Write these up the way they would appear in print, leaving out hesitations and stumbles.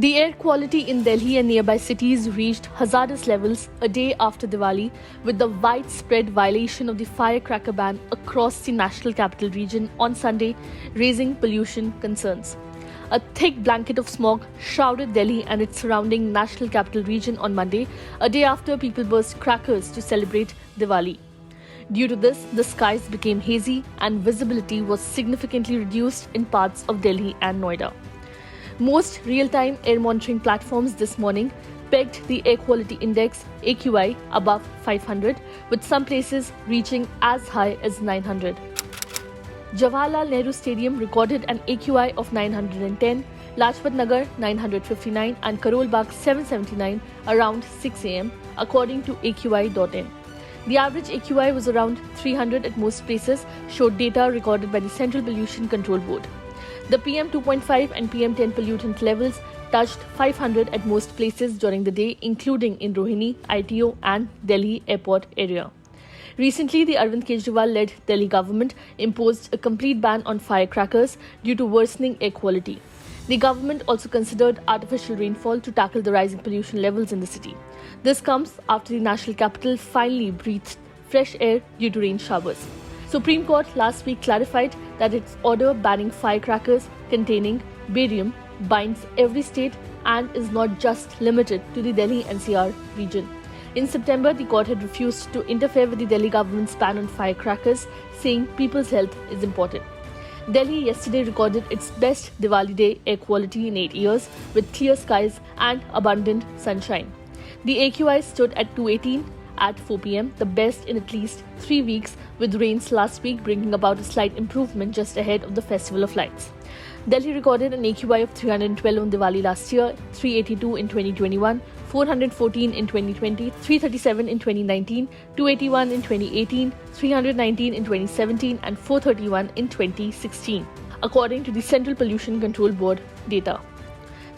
The air quality in Delhi and nearby cities reached hazardous levels a day after Diwali, with the widespread violation of the firecracker ban across the national capital region on Sunday raising pollution concerns. A thick blanket of smog shrouded Delhi and its surrounding national capital region on Monday, a day after people burst crackers to celebrate Diwali. Due to this, the skies became hazy and visibility was significantly reduced in parts of Delhi and Noida. Most real-time air monitoring platforms this morning pegged the air quality index AQI above 500, with some places reaching as high as 900. Jawaharlal Nehru Stadium recorded an AQI of 910, Lajpat Nagar 959 and Karol Bagh 779 around 6 am, according to AQI.in. The average AQI was around 300 at most places, showed data recorded by the Central Pollution Control Board. The PM2.5 and PM10 pollutant levels touched 500 at most places during the day, including in Rohini, ITO and Delhi airport area. Recently, the Arvind Kejriwal-led Delhi government imposed a complete ban on firecrackers due to worsening air quality. The government also considered artificial rainfall to tackle the rising pollution levels in the city. This comes after the national capital finally breathed fresh air due to rain showers. Supreme Court last week clarified that its order banning firecrackers containing barium binds every state and is not just limited to the Delhi NCR region. In September, the court had refused to interfere with the Delhi government's ban on firecrackers, saying people's health is important. Delhi yesterday recorded its best Diwali day air quality in 8 years, with clear skies and abundant sunshine. The AQI stood at 218 at 4 pm, the best in at least 3 weeks, with rains last week bringing about a slight improvement just ahead of the Festival of Lights. Delhi recorded an AQI of 312 on Diwali last year, 382 in 2021, 414 in 2020, 337 in 2019, 281 in 2018, 319 in 2017 and 431 in 2016, according to the Central Pollution Control Board data.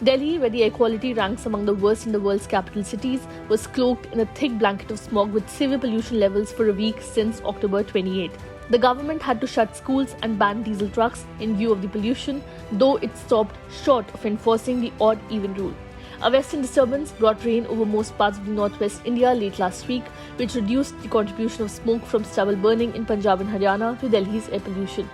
Delhi, where the air quality ranks among the worst in the world's capital cities, was cloaked in a thick blanket of smog with severe pollution levels for a week since October 28. The government had to shut schools and ban diesel trucks in view of the pollution, though it stopped short of enforcing the odd-even rule. A western disturbance brought rain over most parts of the northwest India late last week, which reduced the contribution of smoke from stubble burning in Punjab and Haryana to Delhi's air pollution.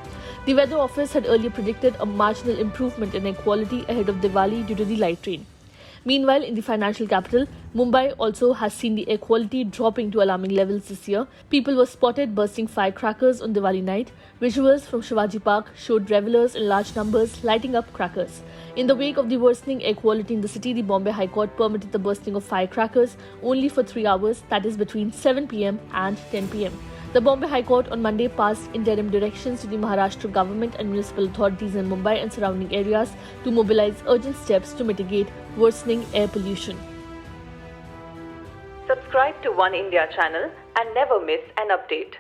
The Weather Office had earlier predicted a marginal improvement in air quality ahead of Diwali due to the light rain. Meanwhile, in the financial capital, Mumbai also has seen the air quality dropping to alarming levels this year. People were spotted bursting firecrackers on Diwali night. Visuals from Shivaji Park showed revelers in large numbers lighting up crackers. In the wake of the worsening air quality in the city, the Bombay High Court permitted the bursting of firecrackers only for 3 hours, that is between 7 pm and 10 pm. The Bombay High Court on Monday passed interim directions to the Maharashtra government and municipal authorities in Mumbai and surrounding areas to mobilize urgent steps to mitigate worsening air pollution. Subscribe to One India channel and never miss an update.